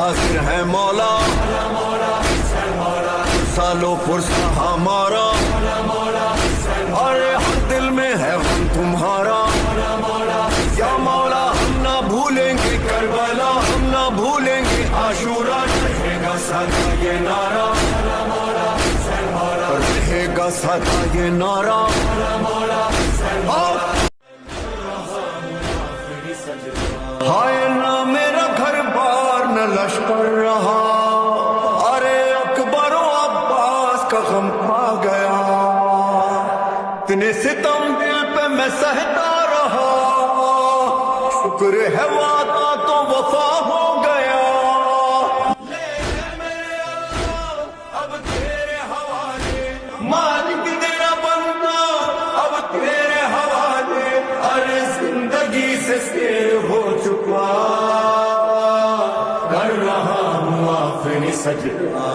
हाजिर है मौला सालों पुरसा हमारा अरे हर दिल में है गम तुम्हारा या मौला हम ना भूलेंगे करबला हम ना भूलेंगे आशूरा रहेगा सदा ये नारा रहेगा सदा ये नारा हाय ना मेरा घर बार न लश्कर रहा अरे अकबर अब्बास का गम पा गया इतने सितम दिल पे मैं सहता रहा शुक्र है वादा तो वफा हो गया अब तेरे हवाले मालिक तेरा बंदा अब तेरे हवाले अरे जिंदगी से शेर हो चुका कर रहा हूँ आखिरी सजदा